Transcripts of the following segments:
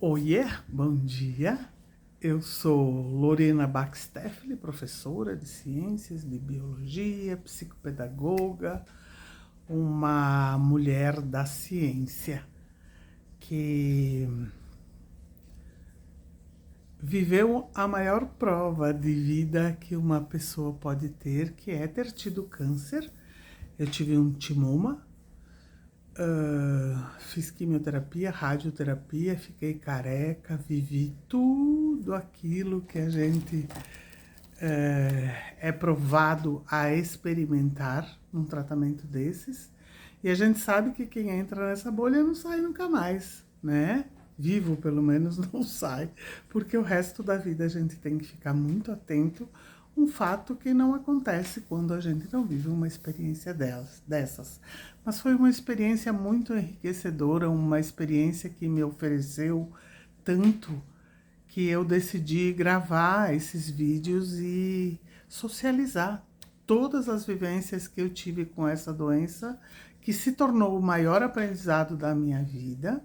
Oiê, bom dia. Eu sou Lorena Baxtefli, professora de ciências, de biologia, psicopedagoga, uma mulher da ciência que viveu a maior prova de vida que uma pessoa pode ter, que é ter tido câncer. Eu tive um timoma, fiz quimioterapia, radioterapia, fiquei careca, vivi tudo aquilo que a gente é provado a experimentar num tratamento desses. E a gente sabe que quem entra nessa bolha não sai nunca mais, né? Vivo, pelo menos, não sai, porque o resto da vida a gente tem que ficar muito atento, um fato que não acontece quando a gente não vive uma experiência dessas. Mas foi uma experiência muito enriquecedora, uma experiência que me ofereceu tanto que eu decidi gravar esses vídeos e socializar todas as vivências que eu tive com essa doença, que se tornou o maior aprendizado da minha vida.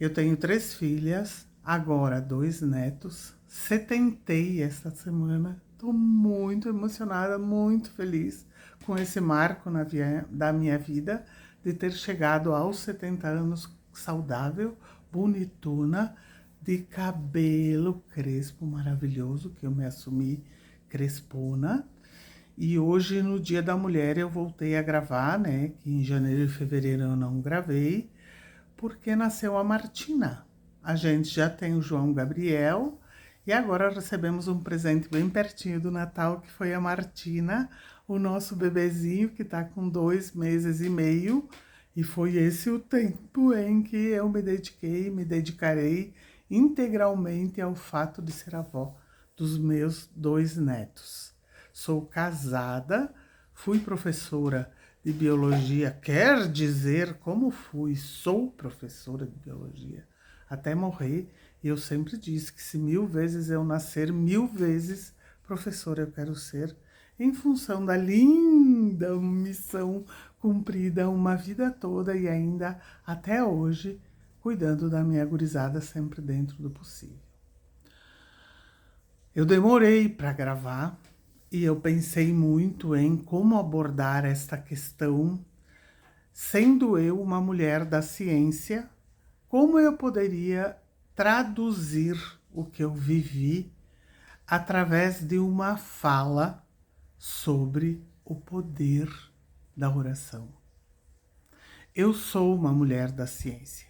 Eu tenho 3 filhas, agora 2 netos, setentei esta semana. Estou muito emocionada, muito feliz com esse marco da minha vida, de ter chegado aos 70 anos saudável, bonitona, de cabelo crespo maravilhoso, que eu me assumi crespona. E hoje, no Dia da Mulher, eu voltei a gravar, né? Que em janeiro e fevereiro eu não gravei, porque nasceu a Martina. A gente já tem o João Gabriel e agora recebemos um presente bem pertinho do Natal, que foi a Martina, o nosso bebezinho que está com 2 meses e meio. E foi esse o tempo em que eu me dedicarei integralmente ao fato de ser avó dos meus 2 netos. Sou casada, fui professora de biologia, quer dizer, como fui, sou professora de biologia até morrer, e eu sempre disse que se 1000 vezes eu nascer, 1000 vezes professora eu quero ser, em função da linda missão cumprida uma vida toda e ainda até hoje, cuidando da minha gurizada sempre dentro do possível. Eu demorei para gravar e eu pensei muito em como abordar esta questão, sendo eu uma mulher da ciência, como eu poderia traduzir o que eu vivi através de uma fala sobre o poder da oração. Eu sou uma mulher da ciência.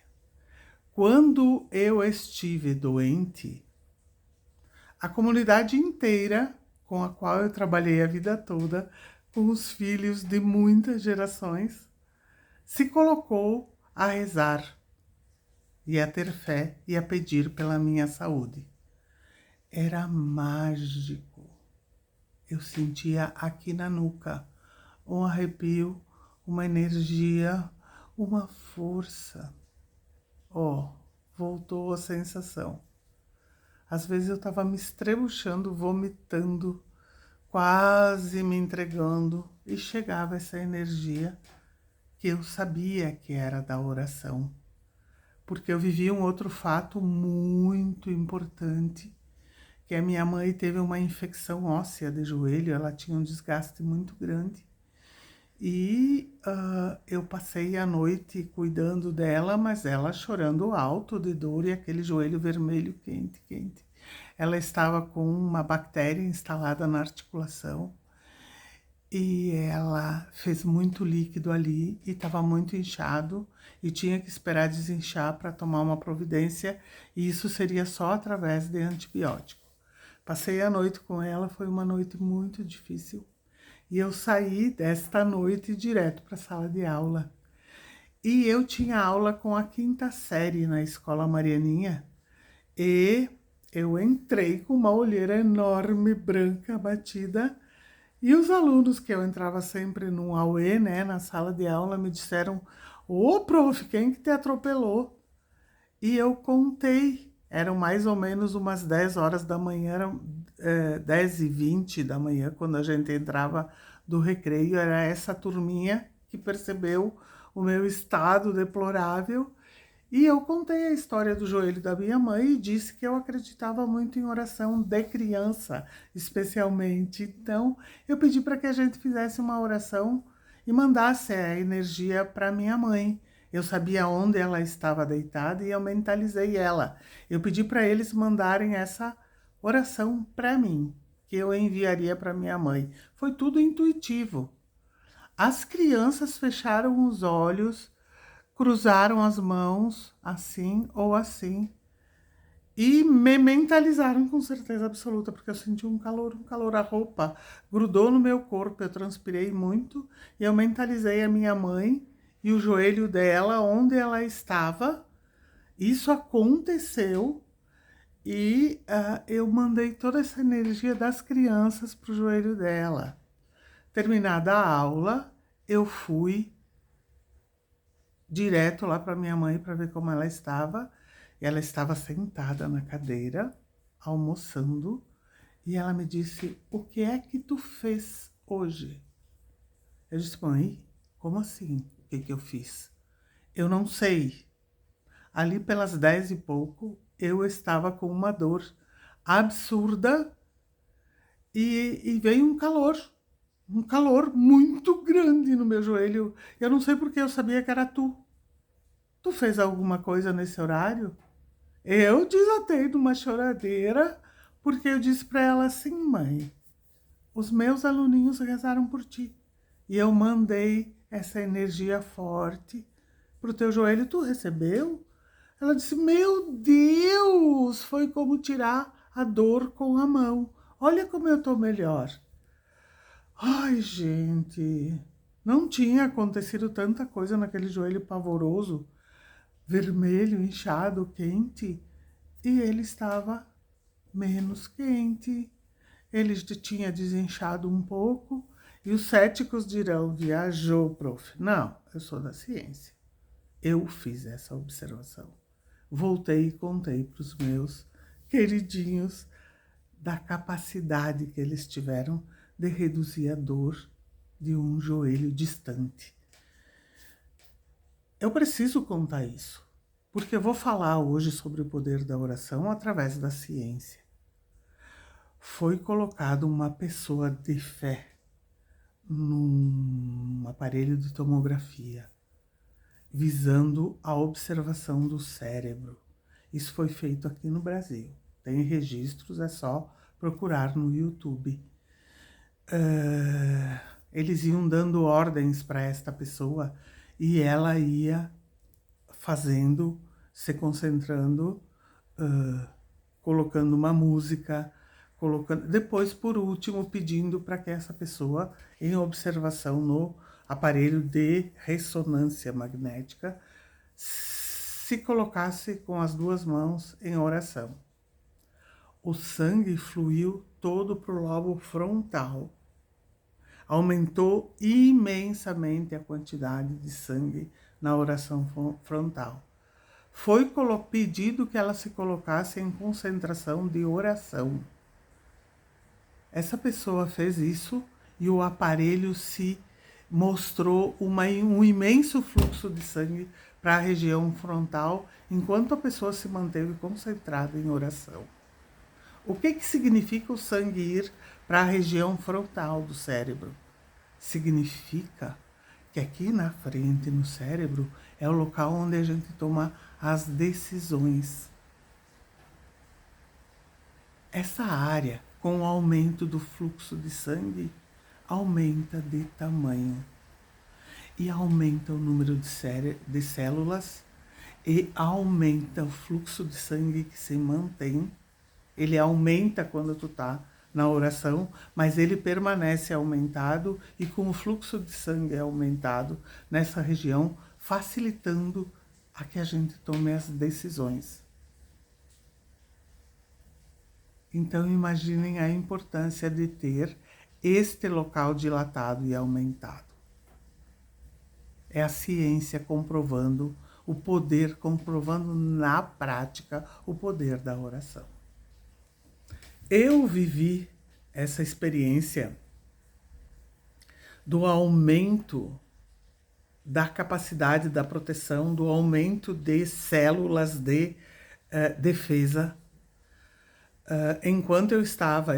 Quando eu estive doente, a comunidade inteira com a qual eu trabalhei a vida toda, com os filhos de muitas gerações, se colocou a rezar e a ter fé e a pedir pela minha saúde. Era mágico. Eu sentia aqui na nuca um arrepio, uma energia, uma força. Voltou a sensação. Às vezes eu estava me estrebuchando, vomitando, quase me entregando, e chegava essa energia que eu sabia que era da oração, porque eu vivi um outro fato muito importante, que a minha mãe teve uma infecção óssea de joelho, ela tinha um desgaste muito grande, e eu passei a noite cuidando dela, mas ela chorando alto de dor e aquele joelho vermelho quente, quente. Ela estava com uma bactéria instalada na articulação e ela fez muito líquido ali e estava muito inchado e tinha que esperar desinchar para tomar uma providência, e isso seria só através de antibiótico. Passei a noite com ela, foi uma noite muito difícil. E eu saí desta noite direto para a sala de aula. E eu tinha aula com a 5ª série na Escola Marianinha. E eu entrei com uma olheira enorme, branca, batida. E os alunos, que eu entrava sempre num auê, né, na sala de aula, me disseram: "Ô, prof, quem que te atropelou?" E eu contei. Eram mais ou menos umas 10 horas da manhã, eram 10h20 da manhã, quando a gente entrava do recreio. Era essa turminha que percebeu o meu estado deplorável E eu contei a história do joelho da minha mãe e disse que eu acreditava muito em oração de criança, especialmente. Então, eu pedi para que a gente fizesse uma oração e mandasse a energia para minha mãe. Eu sabia onde ela estava deitada e eu mentalizei ela. Eu pedi para eles mandarem essa oração para mim, que eu enviaria para minha mãe. Foi tudo intuitivo. As crianças fecharam os olhos, cruzaram as mãos, assim ou assim, e me mentalizaram com certeza absoluta, porque eu senti um calor, a roupa grudou no meu corpo, eu transpirei muito, e eu mentalizei a minha mãe e o joelho dela, onde ela estava. Isso aconteceu e eu mandei toda essa energia das crianças para o joelho dela. Terminada a aula, eu fui direto lá para minha mãe para ver como ela estava. E ela estava sentada na cadeira, almoçando, e ela me disse: "O que é que tu fez hoje?" Eu disse: "Mãe, como assim? O que eu fiz?" "Eu não sei." Ali pelas 10 e pouco, eu estava com uma dor absurda e veio um calor muito grande no meu joelho. Eu não sei porque eu sabia que era tu. Tu fez alguma coisa nesse horário? Eu desatei de uma choradeira, porque eu disse para ela assim: "Mãe, os meus aluninhos rezaram por ti. E eu mandei essa energia forte pro teu joelho, tu recebeu?" Ela disse: "Meu Deus, foi como tirar a dor com a mão. Olha como eu tô melhor." Ai, gente, não tinha acontecido tanta coisa naquele joelho pavoroso, vermelho, inchado, quente, e ele estava menos quente. Ele tinha desinchado um pouco, e os céticos dirão: "Viajou, prof." Não, eu sou da ciência. Eu fiz essa observação. Voltei e contei para os meus queridinhos da capacidade que eles tiveram de reduzir a dor de um joelho distante. Eu preciso contar isso, porque eu vou falar hoje sobre o poder da oração através da ciência. Foi colocado uma pessoa de fé num aparelho de tomografia, visando a observação do cérebro. Isso foi feito aqui no Brasil. Tem registros, é só procurar no YouTube. Eles iam dando ordens para esta pessoa e ela ia fazendo, se concentrando, colocando uma música, colocando, depois, por último, pedindo para que essa pessoa, em observação no aparelho de ressonância magnética, se colocasse com as duas mãos em oração. O sangue fluiu todo para o lobo frontal. Aumentou imensamente a quantidade de sangue na oração frontal. Foi pedido que ela se colocasse em concentração de oração. Essa pessoa fez isso e o aparelho se mostrou um imenso fluxo de sangue para a região frontal, enquanto a pessoa se manteve concentrada em oração. O que significa o sangue ir para a região frontal do cérebro? Significa que aqui na frente, no cérebro, é o local onde a gente toma as decisões. Essa área, com o aumento do fluxo de sangue, aumenta de tamanho. E aumenta o número de células e aumenta o fluxo de sangue que se mantém. Ele aumenta quando tu tá na oração, mas ele permanece aumentado e com o fluxo de sangue aumentado nessa região, facilitando a que a gente tome as decisões. Então imaginem a importância de ter este local dilatado e aumentado. É a ciência comprovando o poder, comprovando na prática o poder da oração. Eu vivi essa experiência do aumento da capacidade da proteção, do aumento de células de defesa. Enquanto eu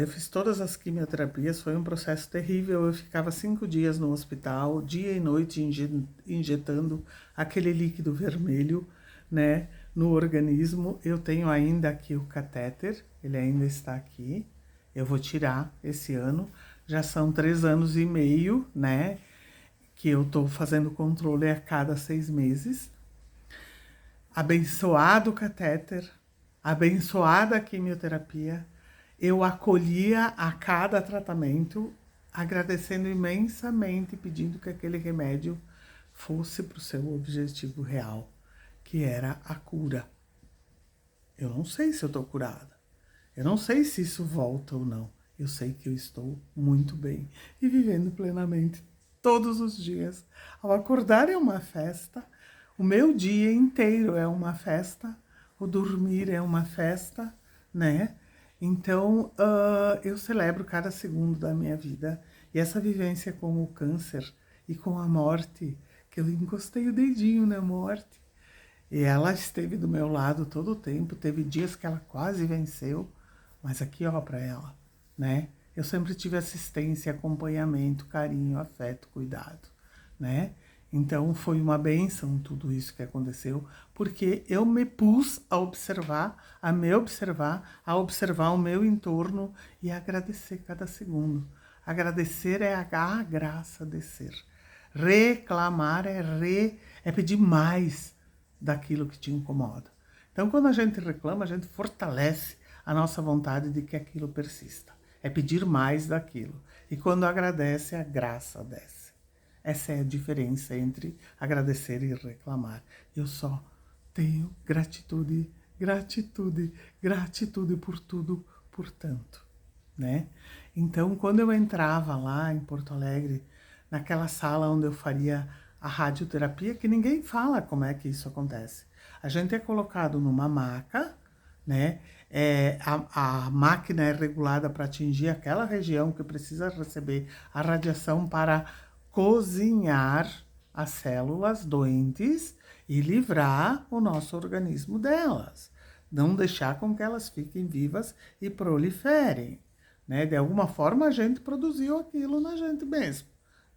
fiz todas as quimioterapias, foi um processo terrível. Eu ficava 5 dias no hospital, dia e noite, injetando aquele líquido vermelho, né, no organismo. Eu tenho ainda aqui o catéter, ele ainda está aqui. Eu vou tirar esse ano. Já são 3 anos e meio, né, que eu tô fazendo controle a cada 6 meses. Abençoado o catéter, abençoada a quimioterapia, eu acolhia a cada tratamento, agradecendo imensamente, pedindo que aquele remédio fosse para o seu objetivo real, que era a cura. Eu não sei se eu estou curada, eu não sei se isso volta ou não, eu sei que eu estou muito bem e vivendo plenamente todos os dias. Ao acordar é uma festa, o meu dia inteiro é uma festa, o dormir é uma festa, né? Então, eu celebro cada segundo da minha vida. E essa vivência com o câncer e com a morte, que eu encostei o dedinho na morte, e ela esteve do meu lado todo o tempo. Teve dias que ela quase venceu, mas aqui, ó, para ela, né? Eu sempre tive assistência, acompanhamento, carinho, afeto, cuidado, né? Então foi uma bênção tudo isso que aconteceu, porque eu me pus a observar, a observar o meu entorno e a agradecer cada segundo. Agradecer é a graça de ser. Reclamar é pedir mais daquilo que te incomoda. Então, quando a gente reclama, a gente fortalece a nossa vontade de que aquilo persista. É pedir mais daquilo. E quando agradece, a graça desce. Essa é a diferença entre agradecer e reclamar. Eu só tenho gratitude, gratitude, gratitude por tudo, por tanto, né? Então, quando eu entrava lá em Porto Alegre, naquela sala onde eu faria a radioterapia, que ninguém fala como é que isso acontece. A gente é colocado numa maca, né? A máquina é regulada para atingir aquela região que precisa receber a radiação para cozinhar as células doentes e livrar o nosso organismo delas. Não deixar com que elas fiquem vivas e proliferem, né? De alguma forma a gente produziu aquilo na gente mesmo,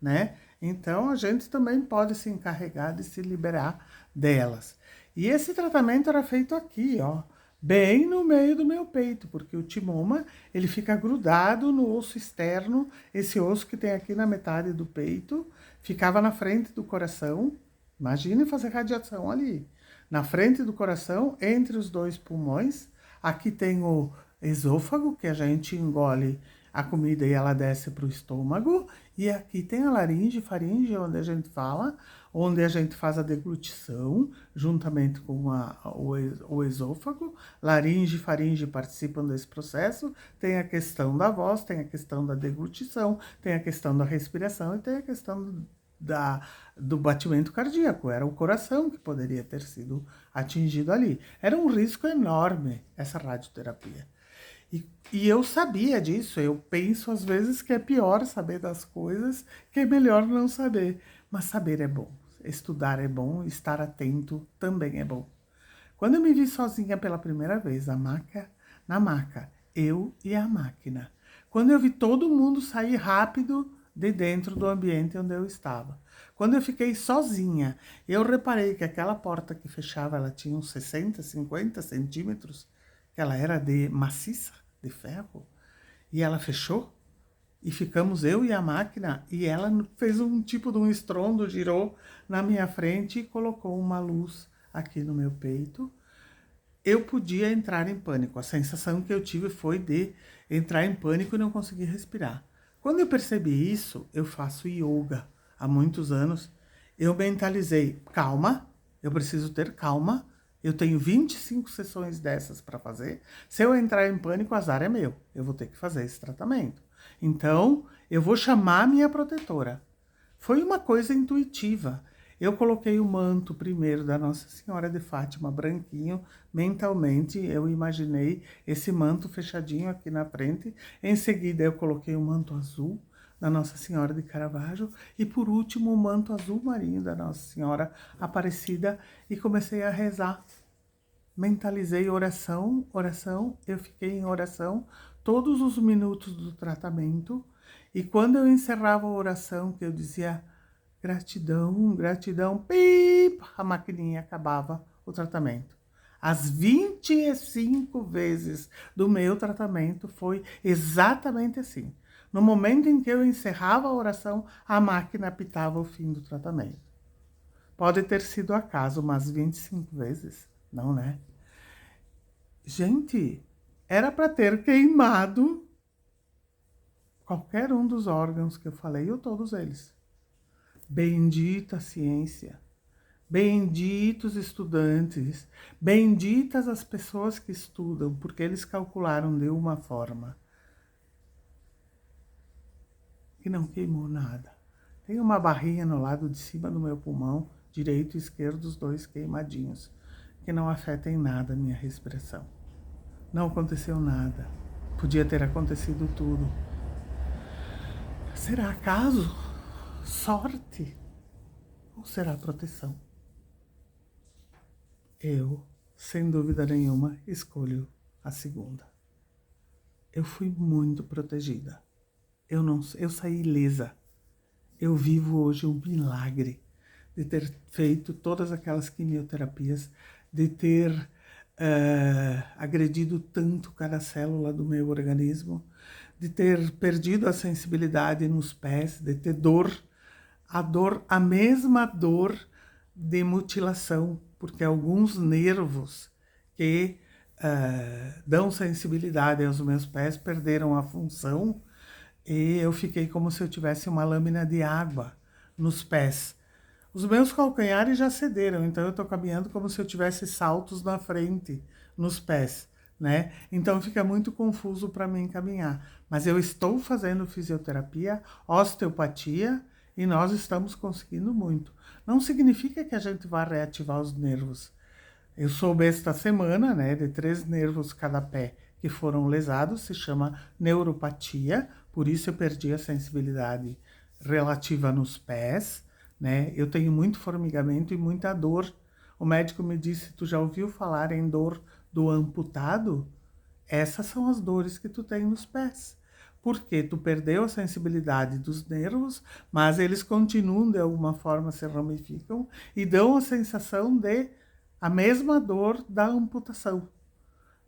né? Então a gente também pode se encarregar de se liberar delas. E esse tratamento era feito aqui, ó, bem no meio do meu peito, porque o timoma, ele fica grudado no osso externo, esse osso que tem aqui na metade do peito, ficava na frente do coração. Imagine fazer radiação ali. Na frente do coração, entre os 2 pulmões, aqui tem o esôfago, que a gente engole a comida e ela desce para o estômago, e aqui tem a laringe e faringe, onde a gente fala, onde a gente faz a deglutição, juntamente com o esôfago. Laringe e faringe participam desse processo. Tem a questão da voz, tem a questão da deglutição, tem a questão da respiração e tem a questão do batimento cardíaco. Era o coração que poderia ter sido atingido ali. Era um risco enorme essa radioterapia. E eu sabia disso. Eu penso às vezes que é pior saber das coisas, que é melhor não saber. Mas saber é bom, estudar é bom, estar atento também é bom. Quando eu me vi sozinha pela primeira vez, na maca, eu e a máquina. Quando eu vi todo mundo sair rápido de dentro do ambiente onde eu estava. Quando eu fiquei sozinha, eu reparei que aquela porta que fechava, ela tinha uns 60, 50 centímetros, que ela era de maciça, de ferro, e ela fechou, e ficamos eu e a máquina, e ela fez um tipo de um estrondo, girou na minha frente e colocou uma luz aqui no meu peito. Eu podia entrar em pânico. A sensação que eu tive foi de entrar em pânico e não conseguir respirar. Quando eu percebi isso, eu faço yoga há muitos anos. Eu mentalizei, calma, eu preciso ter calma. Eu tenho 25 sessões dessas para fazer. Se eu entrar em pânico, o azar é meu. Eu vou ter que fazer esse tratamento. Então, eu vou chamar a minha protetora. Foi uma coisa intuitiva. Eu coloquei o manto primeiro da Nossa Senhora de Fátima, branquinho, mentalmente. Eu imaginei esse manto fechadinho aqui na frente. Em seguida, eu coloquei o manto azul da Nossa Senhora de Caravaggio e por último o manto azul marinho da Nossa Senhora Aparecida e comecei a rezar. Mentalizei oração, oração, eu fiquei em oração todos os minutos do tratamento e quando eu encerrava a oração, que eu dizia gratidão, gratidão, pip, a maquininha acabava o tratamento. As 25 vezes do meu tratamento foi exatamente assim. No momento em que eu encerrava a oração, a máquina apitava o fim do tratamento. Pode ter sido acaso, mas 25 vezes, não, né? Gente, era para ter queimado qualquer um dos órgãos que eu falei, ou todos eles. Bendita ciência, benditos estudantes, benditas as pessoas que estudam, porque eles calcularam de uma forma que não queimou nada. Tem uma barrinha no lado de cima do meu pulmão, direito e esquerdo, os dois queimadinhos, que não afetam em nada a minha respiração. Não aconteceu nada. Podia ter acontecido tudo. Será acaso? Sorte? Ou será proteção? Eu, sem dúvida nenhuma, escolho a segunda. Eu fui muito protegida. Eu saí ilesa. Eu vivo hoje um milagre de ter feito todas aquelas quimioterapias, de ter agredido tanto cada célula do meu organismo, de ter perdido a sensibilidade nos pés, de ter dor, a mesma dor de mutilação, porque alguns nervos que dão sensibilidade aos meus pés perderam a função e eu fiquei como se eu tivesse uma lâmina de água nos pés. Os meus calcanhares já cederam, então eu estou caminhando como se eu tivesse saltos na frente, nos pés, né? Então fica muito confuso para mim caminhar. Mas eu estou fazendo fisioterapia, osteopatia e nós estamos conseguindo muito. Não significa que a gente vá reativar os nervos. Eu soube esta semana, né, de 3 nervos cada pé que foram lesados, se chama neuropatia, por isso eu perdi a sensibilidade relativa nos pés, né? Eu tenho muito formigamento e muita dor. O médico me disse, tu já ouviu falar em dor do amputado? Essas são as dores que tu tem nos pés. Porque tu perdeu a sensibilidade dos nervos, mas eles continuam de alguma forma, se ramificam e dão a sensação de a mesma dor da amputação.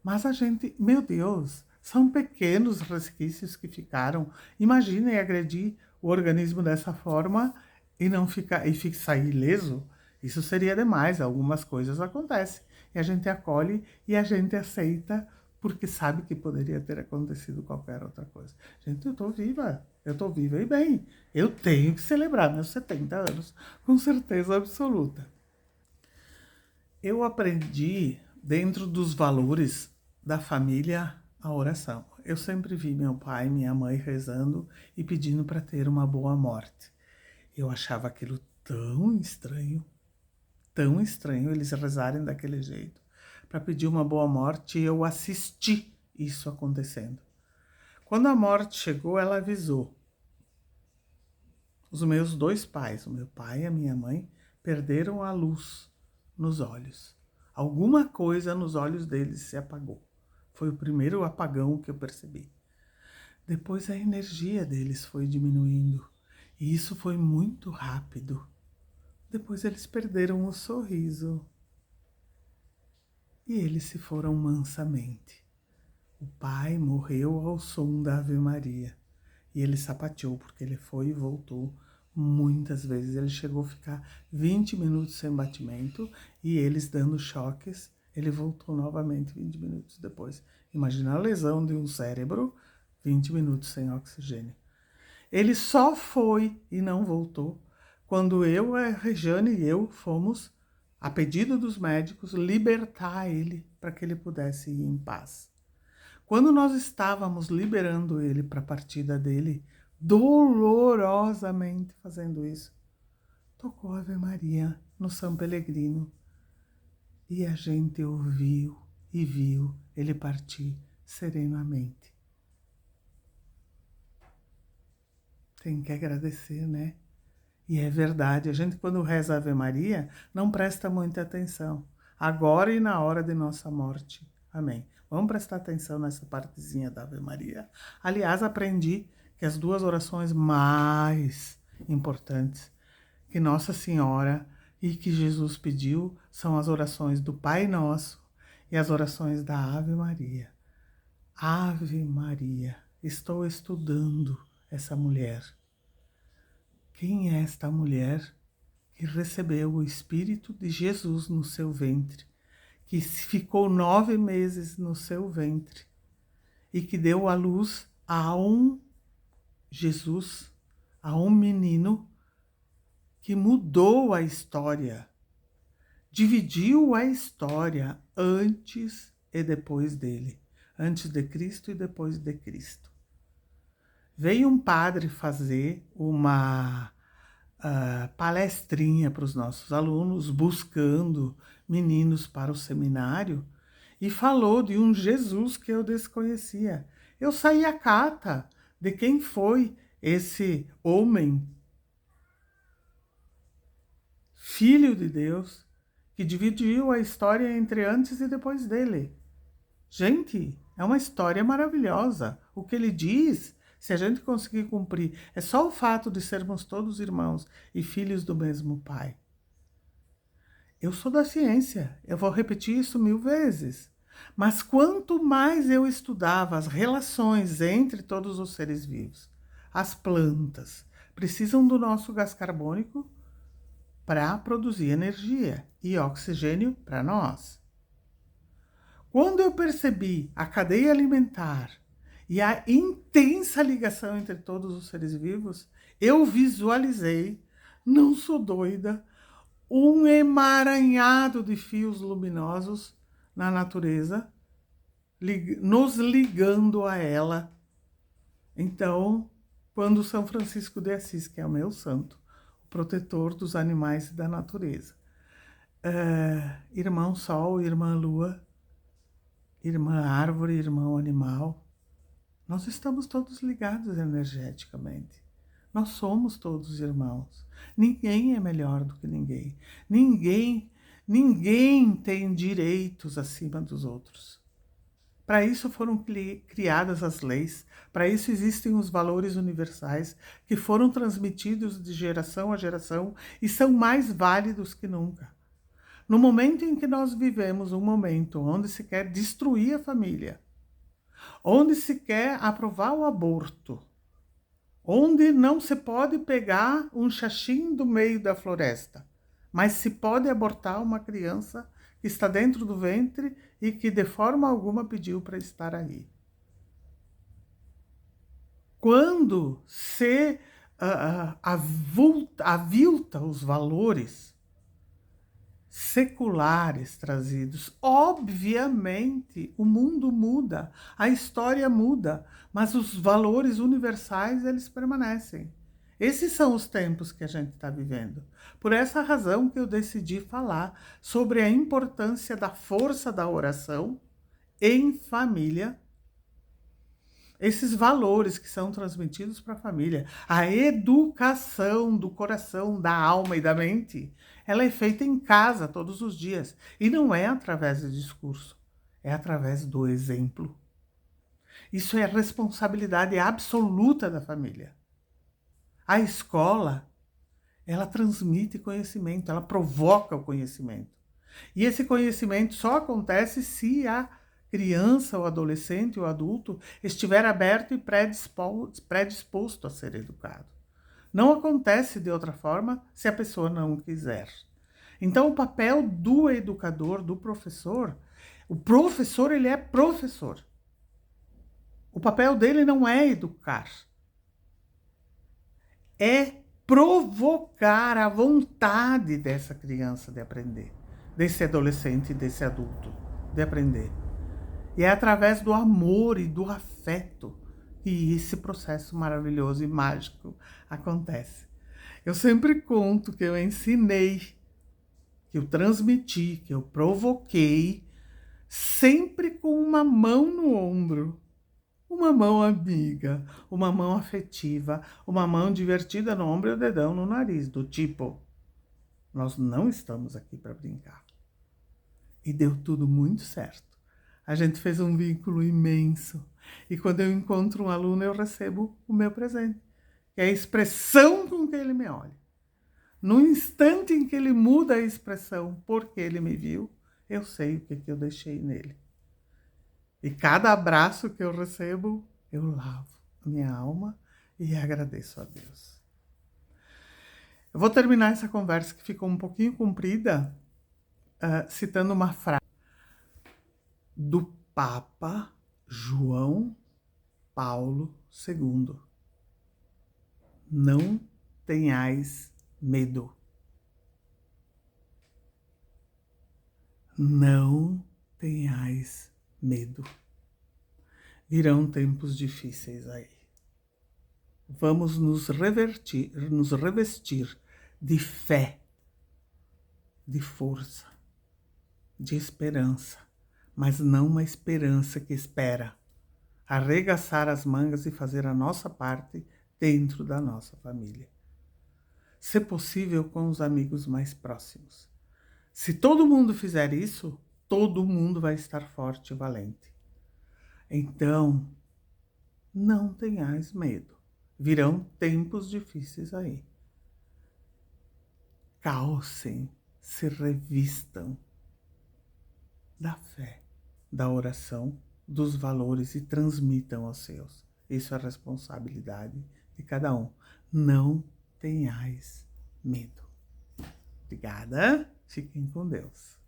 Mas a gente, meu Deus, são pequenos resquícios que ficaram. Imaginem agredir o organismo dessa forma e não ficar e sair ileso. Isso seria demais. Algumas coisas acontecem e a gente acolhe e a gente aceita porque sabe que poderia ter acontecido qualquer outra coisa. Gente, eu tô viva e bem. Eu tenho que celebrar meus 70 anos com certeza absoluta. Eu aprendi dentro dos valores da família a oração. Eu sempre vi meu pai e minha mãe rezando e pedindo para ter uma boa morte. Eu achava aquilo tão estranho eles rezarem daquele jeito para pedir uma boa morte e eu assisti isso acontecendo. Quando a morte chegou, ela avisou. Os meus 2 pais, o meu pai e a minha mãe, perderam a luz nos olhos. Alguma coisa nos olhos deles se apagou. Foi o primeiro apagão que eu percebi. Depois a energia deles foi diminuindo. E isso foi muito rápido. Depois eles perderam o sorriso. E eles se foram mansamente. O pai morreu ao som da Ave Maria. E ele sapateou, porque ele foi e voltou muitas vezes. Ele chegou a ficar 20 minutos sem batimento e eles dando choques, ele voltou novamente 20 minutos depois. Imagina a lesão de um cérebro, 20 minutos sem oxigênio. Ele só foi e não voltou quando eu, a Rejane e eu fomos, a pedido dos médicos, libertar ele para que ele pudesse ir em paz. Quando nós estávamos liberando ele para a partida dele, dolorosamente fazendo isso, tocou a Ave Maria no São Pellegrino e a gente ouviu e viu ele partir serenamente. Tem que agradecer, né? E é verdade, a gente quando reza a Ave Maria, não presta muita atenção. Agora e na hora de nossa morte. Amém. Vamos prestar atenção nessa partezinha da Ave Maria. Aliás, aprendi que as duas orações mais importantes que Nossa Senhora e que Jesus pediu são as orações do Pai Nosso e as orações da Ave Maria. Ave Maria, estou estudando essa mulher. Quem é esta mulher que recebeu o Espírito de Jesus no seu ventre, que ficou 9 meses no seu ventre e que deu à luz a um Jesus, a um menino que mudou a história, dividiu a história antes e depois dele, antes de Cristo e depois de Cristo. Veio um padre fazer uma palestrinha para os nossos alunos, buscando meninos para o seminário, e falou de um Jesus que eu desconhecia. Eu saí à cata de quem foi esse homem, filho de Deus, que dividiu a história entre antes e depois dele. Gente, é uma história maravilhosa. O que ele diz, se a gente conseguir cumprir, é só o fato de sermos todos irmãos e filhos do mesmo Pai. Eu sou da ciência, eu vou repetir isso 1000 vezes. Mas quanto mais eu estudava as relações entre todos os seres vivos, as plantas precisam do nosso gás carbônico para produzir energia e oxigênio para nós. Quando eu percebi a cadeia alimentar e a intensa ligação entre todos os seres vivos, eu visualizei, não sou doida, um emaranhado de fios luminosos na natureza, nos ligando a ela. Então, quando São Francisco de Assis, que é o meu santo, o protetor dos animais e da natureza, irmão Sol, irmã Lua, irmã Árvore, irmão Animal, nós estamos todos ligados energeticamente. Nós somos todos irmãos. Ninguém é melhor do que ninguém. Ninguém tem direitos acima dos outros. Para isso foram criadas as leis, para isso existem os valores universais que foram transmitidos de geração a geração e são mais válidos que nunca. No momento em que nós vivemos um momento onde se quer destruir a família, onde se quer aprovar o aborto, onde não se pode pegar um xaxim do meio da floresta, mas se pode abortar uma criança que está dentro do ventre e que de forma alguma pediu para estar aí. Quando se avilta os valores seculares trazidos, obviamente o mundo muda, a história muda, mas os valores universais eles permanecem. Esses são os tempos que a gente está vivendo. Por essa razão que eu decidi falar sobre a importância da força da oração em família, esses valores que são transmitidos para a família, a educação do coração, da alma e da mente, ela é feita em casa todos os dias. E não é através do discurso, é através do exemplo. Isso é responsabilidade absoluta da família. A escola, ela transmite conhecimento, ela provoca o conhecimento. E esse conhecimento só acontece se a criança, o adolescente, o adulto estiver aberto e predisposto a ser educado. Não acontece de outra forma se a pessoa não quiser. Então, o papel do educador, do professor, o professor, ele é professor. O papel dele não é educar. É provocar a vontade dessa criança de aprender, desse adolescente, desse adulto, de aprender. E é através do amor e do afeto que esse processo maravilhoso e mágico acontece. Eu sempre conto que eu ensinei, que eu transmiti, que eu provoquei, sempre com uma mão no ombro. uma mão amiga, uma mão afetiva, uma mão divertida no ombro e o dedão no nariz, do tipo, nós não estamos aqui para brincar. E deu tudo muito certo. A gente fez um vínculo imenso. E quando eu encontro um aluno, eu recebo o meu presente, que é a expressão com que ele me olha. No instante em que ele muda a expressão porque ele me viu, eu sei o que eu deixei nele. E cada abraço que eu recebo, eu lavo a minha alma e agradeço a Deus. Eu vou terminar essa conversa que ficou um pouquinho comprida, citando uma frase do Papa João Paulo II. Não tenhais medo. Não tenhais medo. Virão tempos difíceis aí. Vamos nos revestir de fé, de força, de esperança, mas não uma esperança que espera. Arregaçar as mangas e fazer a nossa parte dentro da nossa família. Se possível, com os amigos mais próximos. Se todo mundo fizer isso, todo mundo vai estar forte e valente. Então, não tenhais medo. Virão tempos difíceis aí. Calcem, se revistam da fé, da oração, dos valores e transmitam aos seus. Isso é a responsabilidade de cada um. Não tenhais medo. Obrigada. Fiquem com Deus.